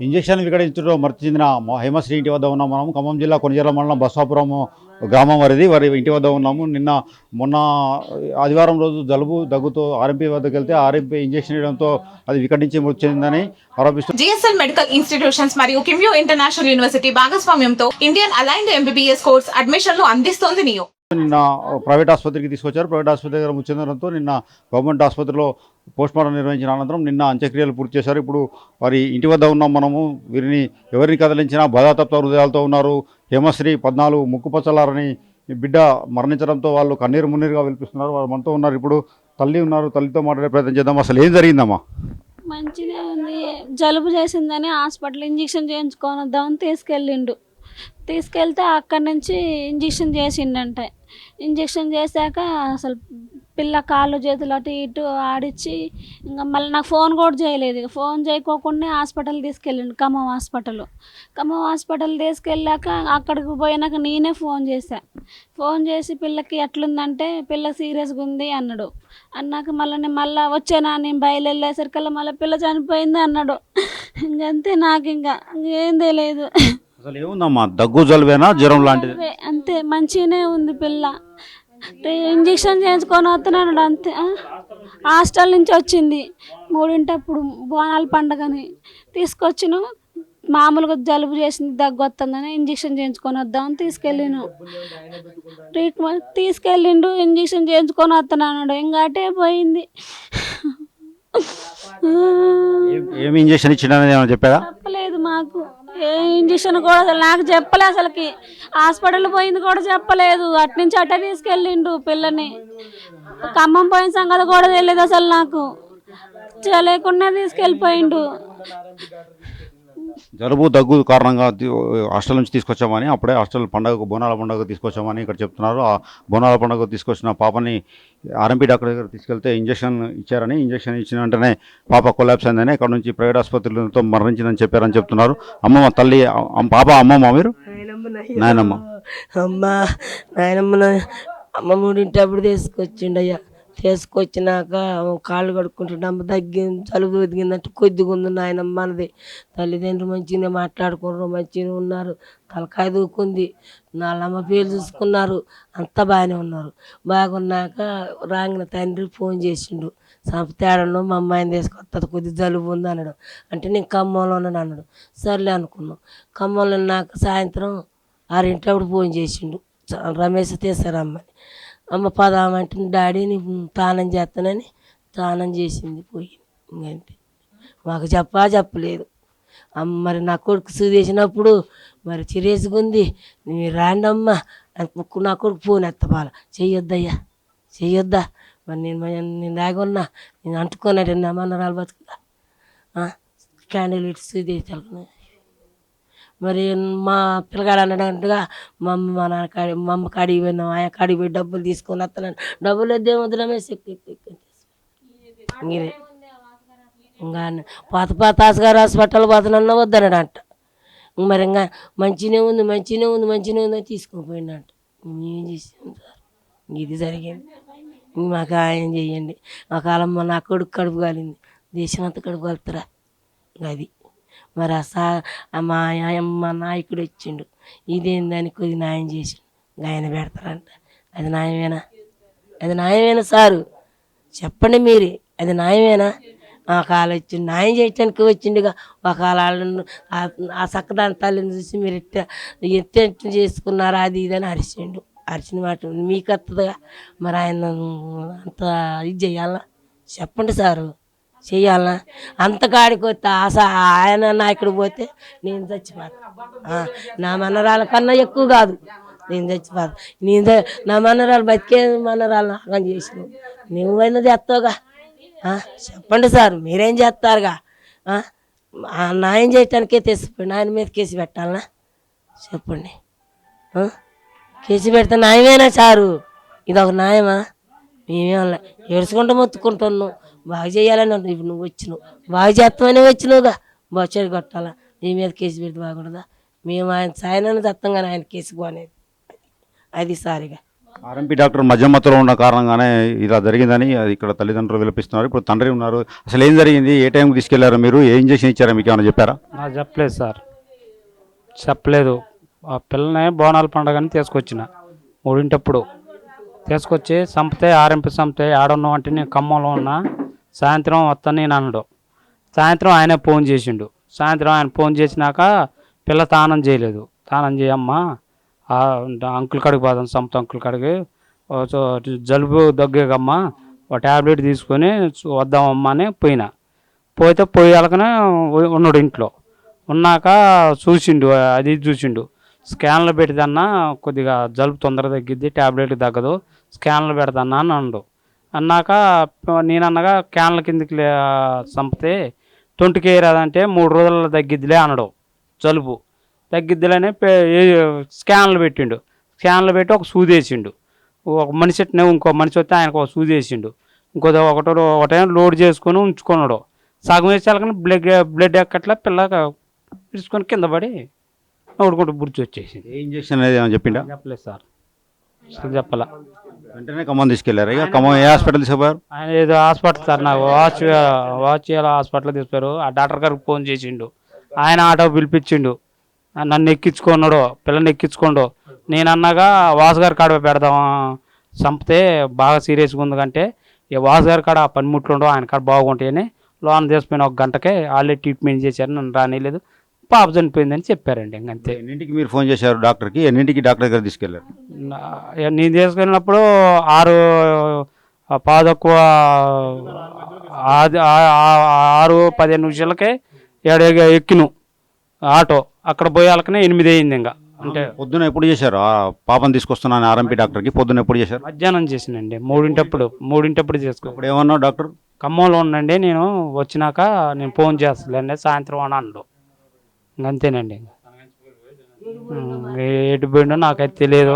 Injection వికటించడంలో మృతి చెందిన హేమశ్రీ ఇంటి వద్ద ఉన్నాము. మనం ఖమ్మం జిల్లా కొణిజర్ల మండలం బస్సాపురం గ్రామం వారి ఇంటి వద్ద ఉన్నాము. మొన్న ఆదివారం రోజు జలుబు దగ్గుతో ఆర్ఎంపీ వద్దకు వెళ్తే ఆర్ఎంపీ ఇంజక్షన్ ఇవ్వడంతో అది వికటించి మృతి చెందిందని ఆరోపిస్తూ జిఎస్ఎల్ మెడికల్ ఇన్స్టిట్యూషన్స్ మరియు కిమ్యూ ఇంటర్నేషనల్ యూనివర్సిటీ భాగస్వామ్యంతో ఇండియన్ అలైన్డ్ ఎంబీబీఎస్ కోర్స్ అడ్మిషన్లు అందిస్తోంది నియో. నిన్న ప్రైవేట్ ఆసుపత్రికి తీసుకొచ్చారు. ప్రైవేట్ ఆసుపత్రి దగ్గర మృతి చెందడంతో నిన్న గవర్నమెంట్ ఆసుపత్రిలో పోస్ట్మార్టం నిర్వహించిన అనంతరం నిన్న అంత్యక్రియలు పూర్తి చేశారు. ఇప్పుడు వారి ఇంటి వద్ద ఉన్నాం మనము. వీరిని ఎవరిని కదిలించినా బాధాతప్త హృదయాలతో ఉన్నారు. హేమశ్రీ 14 ముక్కుపచ్చలారని బిడ్డ మరణించడంతో వాళ్ళు కన్నీరు మున్నీరుగా విలిపిస్తున్నారు. వాళ్ళు మనతో ఉన్నారు. ఇప్పుడు తల్లి ఉన్నారు. తల్లితో మాట్లాడే ప్రయత్నం చేద్దాం. అసలు ఏం జరిగిందమ్మా? మంచిగా ఉంది. జలుబు చేసిందని హాస్పిటల్ ఇంజక్షన్ చేయించుకొని వద్దామని తీసుకెళ్తే అక్కడి నుంచి ఇంజక్షన్ చేసిండంట. ఇంజక్షన్ చేశాక అసలు పిల్ల కాళ్ళు చేతులు అటు ఇటు ఆడిచ్చి ఇంకా మళ్ళీ నాకు ఫోన్ కూడా చేయలేదు. ఫోన్ చేయకోకుండా హాస్పిటల్ తీసుకెళ్ళిండు, ఖమ్మం హాస్పిటల్ తీసుకెళ్ళాక అక్కడికి పోయినాక నేనే ఫోన్ చేసి పిల్లకి ఎట్లుందంటే పిల్ల సీరియస్గా ఉంది అన్నాక మళ్ళీ వచ్చానా నేను బయలుదేరేసరికల్లా మళ్ళీ పిల్ల చనిపోయింది అన్నాడు. ఇంకంతే, నాకు ఇంకా ఏం తెలియదు. అసలు ఏముందమ్మా? దగ్గు జలుబేనా జ్వరం లాంటిది? అంతే, మంచిగానే ఉంది పిల్ల. ఇంజక్షన్ చేయించుకొని వస్తున్నాడు అంతే. హాస్టల్ నుంచి వచ్చింది 3 బోనాల పండుగని తీసుకొచ్చిను. మామూలుగా జలుబు చేసింది, దగ్గు వస్తుందని ఇంజక్షన్ చేయించుకొని వద్దామని తీసుకెళ్ళిండు. ఇంజక్షన్ చేయించుకొని వస్తున్నాడు. ఇంకా అటే పోయింది. ఏమి ఇంజక్షన్ ఇచ్చిండని చెప్పారా? చెప్పలేదు మాకు. ఏ ఇంజక్షన్ కూడా అసలు నాకు చెప్పలే. అసలుకి హాస్పిటల్ పోయింది కూడా చెప్పలేదు. అట్నుంచి అట్టే తీసుకెళ్ళిండు పిల్లని. ఖమ్మం పోయిన సంగతి కూడా తెలియదు అసలు నాకు. లేకుండా తీసుకెళ్ళిపోయిండు. జలుబు దగ్గు కారణంగా హాస్టల్ నుంచి తీసుకొచ్చామని, అప్పుడే హాస్టల్ బోనాల పండుగ తీసుకొచ్చామని ఇక్కడ చెప్తున్నారు. ఆ బోనాల పండుగ తీసుకొచ్చిన పాపని ఆర్ఎంపీ డాక్టర్ దగ్గర తీసుకెళ్తే ఇంజక్షన్ ఇచ్చారని, ఇంజక్షన్ ఇచ్చిన వెంటనే పాప కొలాప్స్ అయిందని, ఇక్కడ నుంచి ప్రైవేట్ ఆసుపత్రులతో మరణించిందని చెప్పారని చెప్తున్నారు. అమ్మమ్మ తల్లి, పాప అమ్మమ్మ, మీరు నాయనమ్మ? అమ్మమ్మ ఇంటి అప్పుడు తీసుకొచ్చిండయ్యా. తీసుకొచ్చినాక కాళ్ళు కడుక్కుంటుండే. అమ్మ జలుబు తగ్గిందంటే కొద్దిగా ఉంది నాయనమ్మ అన్నది. తల్లిదండ్రులు మంచిగానే మాట్లాడుకున్నారు, మంచిగా ఉన్నారు. తలకాయ దూకుంది. వాళ్ళమ్మ పేరు చూసుకున్నారు. అంతా బాగానే ఉన్నారు. బాగున్నాక రాగిన తండ్రి ఫోన్ చేసిండు. తేడంలో మా అమ్మాయిని తీసుకొస్తుంది, కొద్దిగా జలుబు ఉంది అన్నాడు. అంటే నేను ఖమ్మంలో ఉన్నాను అన్నాడు. సర్లే అనుకున్నాం. ఖమ్మంలో ఉన్నాక సాయంత్రం 6 ఫోన్ చేసిండు. రమేష్ తీసారమ్మని. అమ్మ పదామంటే డాడీ నీకు తానం చేస్తానని తానం చేసింది, పోయింది. ఇంకంతే, మాకు చెప్పలేదు. మరి నా కొడుకు సూదేసినప్పుడు మరి చిరేసుగా ఉంది. మీరు రాండి అమ్మ, నా కొడుకు ఫోన్ ఎత్తపాల. చెయ్యొద్దా మరి నేను దాగున్నా, నేను అంటుకున్నాడు నా మనరాలు బతుకుదా క్యాండిల్ ఇటు సూదేసి. మరి మా పిల్లగాడు అన్నట్టుగా మా అమ్మ కాడికి పోయినాం. ఆయన కాడికి పోయి డబ్బులు తీసుకొని వస్తున్నాను. డబ్బులు వద్దేమో రమేష్ ఇంకా పాత ఆస్గారు హాస్పిటల్ పోతానన్నా వద్దన్నాడు అంట. మరి ఇంకా మంచిగానే ఉంది తీసుకొని పోయిందంట. మేమేం చేసాం సార్? ఇది జరిగింది. మాకు ఆయన చెయ్యండి. మా కాలమ్మ నా కొడుకు కడుపు కాలింది. దేశం అంతా కడుపు కలుపుతారా? అది మరి మా నాయకుడు వచ్చిండు. ఇదేందని కొద్ది న్యాయం చేసిండు. ఆయన పెడతారంట. అది న్యాయమేనా సారు? చెప్పండి మీరే, అది న్యాయమేనా? ఆ కాలు వచ్చిండు, న్యాయం చేయటానికి వచ్చిండుగా. ఒకవేళ ఆ చక్కదాని తల్లిని చూసి మీరు ఎత్తు చేసుకున్నారు అది ఇదని అరిచిన మాట మీకు వస్తుందిగా. మరి ఆయన అంత ఇది చెయ్యాలా? చెప్పండి సారు, చెయ్యాలనా? అంత కాడికి వస్తే ఆయన నాయకుడు పోతే నేను చచ్చిపోతా. నా మనరాల కన్నా ఎక్కువ కాదు, నేను చచ్చిపోతా. నా మనరాలు బతికే మనరాలు నాగం చేసినావు, నువ్వైనా చేస్తావుగా. చెప్పండి సార్, మీరేం చేస్తారుగా? న్యాయం చేయటానికే తెచ్చిపోయింది. ఆయన మీద కేసు పెట్టాలనా? చెప్పండి. కేసు పెడితే న్యాయమేనా సారు? ఇది ఒక న్యాయమా? మేమేమన్నా ఏడ్చుకుంటూ మొత్తుకుంటున్నావు. బాగా చేయాలని ఇప్పుడు నువ్వు వచ్చినావు, బాగా చేస్తామని వచ్చినావుగా. బొచ్చడి కొట్టాలా? నీ మీద కేసు పెడితే బాగుండదా? మేము ఆయన సాయనాన్ని తెస్తాం కానీ ఆయన కేసు పోనేది. అది సారిగా ఆర్ఎంపీ డాక్టర్ మధ్యమత్తులో ఉన్న కారణంగానే ఇలా జరిగిందని అది ఇక్కడ తల్లిదండ్రులు విలపిస్తున్నారు. ఇప్పుడు తండ్రి ఉన్నారు. అసలు ఏం జరిగింది, ఏ టైంకి తీసుకెళ్లారు మీరు, ఏ ఇంజెక్షన్ ఇచ్చారా, మీకు ఏమైనా చెప్పారా? నాకు చెప్పలేదు సార్, చెప్పలేదు. ఆ పిల్లని బోనాల పండుగని తీసుకొచ్చిన 3 తీసుకొచ్చి చంపితే ఆర్ఎంపీ చంపితే ఆడున్నాం అంటే నేను ఖమ్మంలో ఉన్నా. సాయంత్రం వస్తాను నేను అన్నాడు. సాయంత్రం ఆయనే ఫోన్ చేసిండు. సాయంత్రం ఆయన ఫోన్ చేసినాక పిల్ల తానం చేయలేదు. తానం చేయమ్మా అంకుల్ కాడికి పోదాం, సంపత అంకుల్ కాడికి జలుబు దగ్గేకమ్మా ఒక ట్యాబ్లెట్ తీసుకొని వద్దామమ్మా అని పోయినా. పోతే పోయాలకనే ఉన్నాడు ఇంట్లో. ఉన్నాక చూసిండు, అది చూసిండు. స్కాన్లు పెడతాన్నా కొద్దిగా జలుబు తొందరగా తగ్గిద్ది, ట్యాబ్లెట్ తగ్గదు, స్కాన్లు పెడతాన్నా అని అన్నాడు. అన్నాక నేనన్నగా క్యాన్ల కిందకి చంపితే 20 కేరాదంటే 3 రోజుల్లో తగ్గిద్దిలే అన్నాడు. జలుబు తగ్గిద్దిలేనే స్కాన్లు పెట్టిండు. స్కాన్లు పెట్టి ఒక సూది వేసిండు. ఒక మనిషి ఇంకో మనిషి వస్తే ఆయనకు ఒక సూది వేసిండు. ఒకటేమో లోడ్ చేసుకొని ఉంచుకున్నాడు. సగం వేసేయాలకని బ్లడ్ ఎక్కట్లా పిల్ల పిలుచుకొని కింద పడి నోడుకుంటూ బుర్చి వచ్చేసింది. ఏ ఇంజెక్షన్ అనేది ఏమైనా చెప్పిండా? చెప్పలేదు సార్, అసలు చెప్పాల. వెంటనే ఖమ్మం తీసుకెళ్లారు. ఇక ఖమ్మం ఏ హాస్పిటల్ తీసుకుపోయారు? ఆయన ఏదో హాస్పిటల్ సార్, నాకు వాచ్ హాస్పిటల్ తీసుకుపోయారు. ఆ డాక్టర్ గారికి ఫోన్ చేసిండు. ఆయన ఆటో పిలిపించిండు. నన్ను ఎక్కించుకున్నాడు, పిల్లని ఎక్కించుకోండు. నేను అన్నగా వాసు గారి కాడ పెడదామా, చంపితే బాగా సీరియస్గా ఉంది కంటే ఇక వాసు గారి కాడ ఆ పనిముట్లు ఆయన కాడ బాగుంటాయని లోన్ తీసుకుపోయిన 1 గంటకే ఆల్రెడీ ట్రీట్మెంట్ చేశారు. నన్ను రానిలేదు, పాప చనిపోయిందని చెప్పారండి. ఇంకంతే. ఎన్నింటికి మీరు ఫోన్ చేశారు డాక్టర్కి? ఎన్నింటికి డాక్టర్ దగ్గర తీసుకెళ్లారు? నేను తీసుకెళ్ళినప్పుడు 6:15 నిమిషాలకే ఎక్కిను ఆటో. అక్కడ పోయాలకనే 8 అయింది. ఇంకా అంటే పొద్దున ఎప్పుడు చేశారు? ఆ పాపను తీసుకొస్తున్నాను ఆర్ఎంపీ డాక్టర్కి పొద్దున ఎప్పుడు చేశారు? మధ్యాహ్నం చేసినండి, 3 చేసుకో. ఇప్పుడు ఏమన్నావు డాక్టర్? ఖమ్మంలో ఉండండి, నేను వచ్చినాక నేను ఫోన్ చేస్తానండి సాయంత్రం అని అన్నాడు. ఇంకంతేనండి. ఎటు పోయిండో నాకైతే తెలియదు.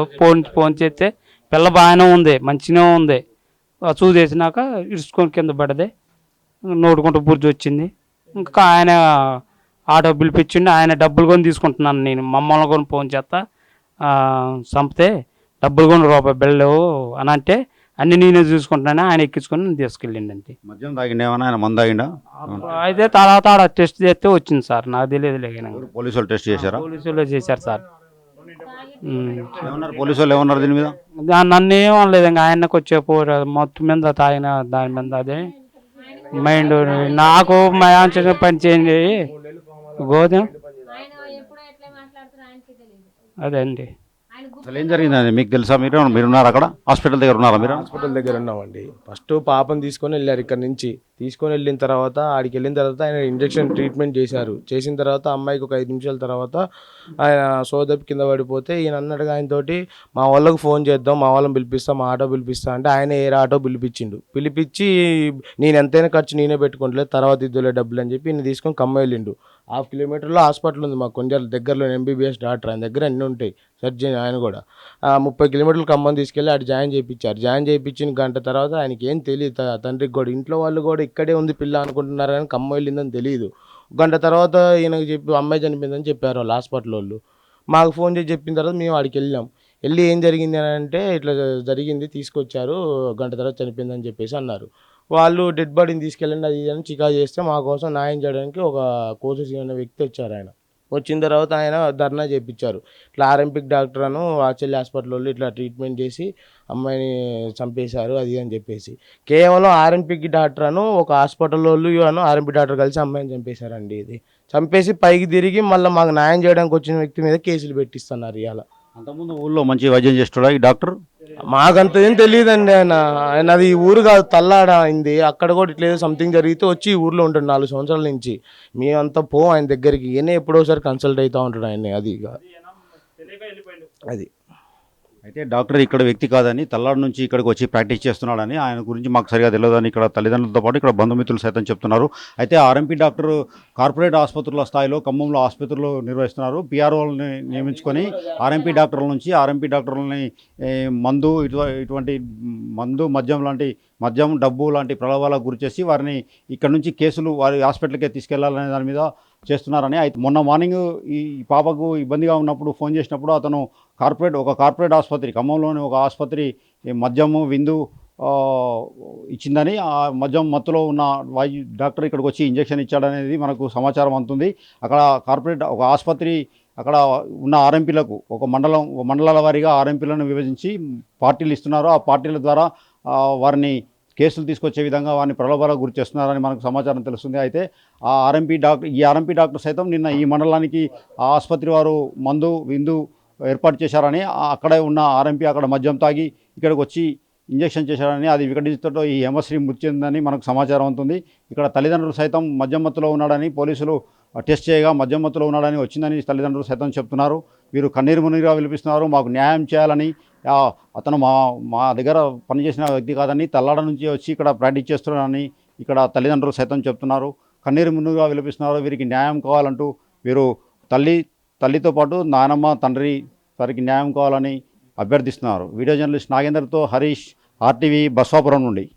ఫోన్ చేస్తే పిల్ల బాగానే ఉంది, మంచిగా ఉంది. చూసేసినాక ఇరుచుకొని కింద పడదే, నోటుకుంటూ బుర్జి వచ్చింది. ఇంకా ఆయన ఆటో పిలిపించిండు. ఆయన డబ్బులు కొని తీసుకుంటున్నాను నేను. మమ్మల్ని కొని ఫోన్ చేస్తా చంపితే డబ్బులు కొని రూపాయి బిళ్ళవు అని అంటే అన్ని నేనే చూసుకుంటున్నాను. ఆయన ఎక్కించుకొని నేను తీసుకెళ్ళిండి. అంతే. మద్యం తాగిండా ఏమన్నా? ఆయన మందు తాగిండా? అయితే తర్వాత ఆడ టెస్ట్ చేస్తే వచ్చింది సార్, నాకు తెలియదు. పోలీసు వాళ్ళు టెస్ట్ చేశారా? పోలీసులు చేశారు సార్. ఏమన్నారు పోలీసు వాళ్ళు? ఏమన్నారు దీని మీద? నన్ను ఏమనలేదు. ఇంకా ఆయనకు వచ్చే మొత్తం మీద తాగిన దాని మీద అదే మైండ్. నాకు పని చేయండి గోధుమ అదే అండి. అసలు ఏం జరిగిందండి మీకు తెలుసా? మీరున్నారు అక్కడ హాస్పిటల్ దగ్గర ఉన్నారా? మీరు హాస్పిటల్ దగ్గర ఉన్నామండి. ఫస్ట్ పాపను తీసుకొని వెళ్ళారు. ఇక్కడ నుంచి తీసుకొని వెళ్ళిన తర్వాత ఆడికి వెళ్ళిన తర్వాత ఆయన ఇంజెక్షన్ ట్రీట్మెంట్ చేశారు. చేసిన తర్వాత అమ్మాయికి ఒక 5 నిమిషాల తర్వాత ఆయన సోదప్పి కింద పడిపోతే ఈయన అన్నట్టుగా ఆయనతోటి మా వాళ్ళకు ఫోన్ చేద్దాం, మా వాళ్ళని పిలిపిస్తా, మా ఆటో పిలిపిస్తా అంటే ఆయన ఏ ఆటో పిలిపించిండు. పిలిపించి నేను ఎంతైనా ఖర్చు నేనే పెట్టుకుంటలేదు, తర్వాత ఇద్దులే డబ్బులు అని చెప్పి ఈయన తీసుకొని ఖమ్మం వెళ్ళిండు. 1/2 కిలోమీటర్లో హాస్పిటల్ ఉంది మాకు కొంచెం దగ్గరలో, ఎంబీబీఎస్ డాక్టర్. ఆయన దగ్గర అన్నీ ఉంటాయి, సర్జన్. ఆయన కూడా 30 కిలోమీటర్లు ఖమ్మం తీసుకెళ్ళి అటు జాయిన్ చేయించారు. జాయిన్ చేయించిన గంట తర్వాత ఆయనకి ఏం తెలియదు. తండ్రికి కూడా ఇంట్లో వాళ్ళు కూడా ఇక్కడే ఉంది పిల్ల అనుకుంటున్నారు కానీ ఖమ్మం వెళ్ళిందని తెలియదు. గంట తర్వాత ఈయనకు చెప్పి అమ్మాయి చనిపోయిందని చెప్పారు వాళ్ళు హాస్పిటల్ వాళ్ళు. మాకు ఫోన్ చేసి చెప్పిన తర్వాత మేము ఆడికి వెళ్ళాం. వెళ్ళి ఏం జరిగింది అని అంటే ఇట్లా జరిగింది, తీసుకొచ్చారు, గంట తర్వాత చనిపోయిందని చెప్పేసి అన్నారు. వాళ్ళు డెడ్ బాడీని తీసుకెళ్ళండి అది అని చికా చేస్తే మా కోసం న్యాయం చేయడానికి ఒక కోసెస్ అనే వ్యక్తి వచ్చారు. ఆయన వచ్చిన తర్వాత ఆయన ధర్నా చేయించారు. ఇట్లా ఆర్ఎంపిక్ డాక్టర్ అను ఆచల్లి హాస్పిటల్ వాళ్ళు ఇట్లా ట్రీట్మెంట్ చేసి అమ్మాయిని చంపేశారు అది అని చెప్పేసి. కేవలం ఆర్ఎంపిక్ డాక్టర్ అను ఒక హాస్పిటల్ వాళ్ళు అను ఆర్ఎంపీ డాక్టర్ కలిసి అమ్మాయిని చంపేశారండి. ఇది చంపేసి పైకి తిరిగి మళ్ళీ మాకు న్యాయం చేయడానికి వచ్చిన వ్యక్తి మీద కేసులు పెట్టిస్తున్నారు. ఇవాళ అంతకుముందు ఊళ్ళో మంచి వైద్యం చేస్తాడా ఈ డాక్టర్? మాకంత ఏం తెలియదండి. ఆయన అది ఊరు కాదు, తల్లాడ అయింది. అక్కడ కూడా ఇట్లా ఏదో సంథింగ్ జరిగితే వచ్చి ఈ ఊర్లో ఉంటాడు 4 సంవత్సరాల నుంచి. మేమంతా ఆయన దగ్గరికి ఈయన ఎప్పుడోసారి కన్సల్ట్ అవుతూ ఉంటాడు ఆయన. అది అది అయితే డాక్టర్ ఇక్కడ వ్యక్తి కాదని, తల్లాడు నుంచి ఇక్కడికి వచ్చి ప్రాక్టీస్ చేస్తున్నాడని, ఆయన గురించి మాకు సరిగా తెలియదని ఇక్కడ తల్లిదండ్రులతో పాటు ఇక్కడ బంధుమిత్రులు సైతం చెప్తున్నారు. అయితే ఆర్ఎంపీ డాక్టర్ కార్పొరేట్ ఆసుపత్రుల స్థాయిలో ఖమ్మంలో ఆసుపత్రులు నిర్వహిస్తున్నారు. పిఆర్ఓలని నియమించుకొని ఆర్ఎంపీ డాక్టర్ల నుంచి ఆర్ఎంపీ డాక్టర్లని మందు ఇటువంటి మందు మద్యం లాంటి మద్యం డబ్బు లాంటి ప్రలోభాలకు గురి చేసి వారిని ఇక్కడ నుంచి కేసులు వారి హాస్పిటల్కే తీసుకెళ్లాలనే దాని మీద చేస్తున్నారని. అయితే మొన్న మార్నింగ్ ఈ పాపకు ఇబ్బందిగా ఉన్నప్పుడు ఫోన్ చేసినప్పుడు అతను ఒక కార్పొరేట్ ఆసుపత్రి, ఖమ్మంలోని ఒక ఆసుపత్రి మద్యము విందు ఇచ్చిందని, ఆ మద్యం మత్తులో ఉన్న డాక్టర్ ఇక్కడికి వచ్చి ఇంజెక్షన్ ఇచ్చాడనేది మనకు సమాచారం అందుతుంది. అక్కడ కార్పొరేట్ ఒక ఆసుపత్రి, అక్కడ ఉన్న ఆర్ఎంపీలకు మండలాల వారీగా ఆర్ఎంపీలను విభజించి పార్టీలు ఇస్తున్నారు. ఆ పార్టీల ద్వారా వారిని కేసులు తీసుకొచ్చే విధంగా వారిని ప్రలోభాలకు గురి చేస్తున్నారని మనకు సమాచారం తెలుస్తుంది. అయితే ఈ ఆర్ఎంపీ డాక్టర్ సైతం నిన్న ఈ మండలానికి ఆ ఆసుపత్రి వారు మందు విందు ఏర్పాటు చేశారని, అక్కడే ఉన్న ఆర్ఎంపీ అక్కడ మద్యం తాగి ఇక్కడికి వచ్చి ఇంజెక్షన్ చేశారని, అది వికటించడంతో ఈ హేమశ్రీ మృతి చెందిందని మనకు సమాచారం అవుతుంది. ఇక్కడ తల్లిదండ్రులు సైతం మద్యం మత్తులో ఉన్నాడని పోలీసులు టెస్ట్ చేయగా మద్యం మత్తులో ఉన్నాడని వచ్చిందని తల్లిదండ్రులు సైతం చెప్తున్నారు. వీరు కన్నీరు మున్నీరుగా విలిపిస్తున్నారు. మాకు న్యాయం చేయాలని, అతను మా దగ్గర పనిచేసిన వ్యక్తి కాదని, తల్లాడ నుంచి వచ్చి ఇక్కడ ప్రాక్టీస్ చేస్తున్నారని ఇక్కడ తల్లిదండ్రులు సైతం చెప్తున్నారు. కన్నీరు మున్నీరుగా విలిపిస్తున్నారు. వీరికి న్యాయం కావాలంటూ వీరు తల్లితో పాటు నానమ్మ, తండ్రి వారికి న్యాయం కావాలని అభ్యర్థిస్తున్నారు. వీడియో జర్నలిస్ట్ నాగేందర్తో హరీష్, RTV బస్వాపురం నుండి.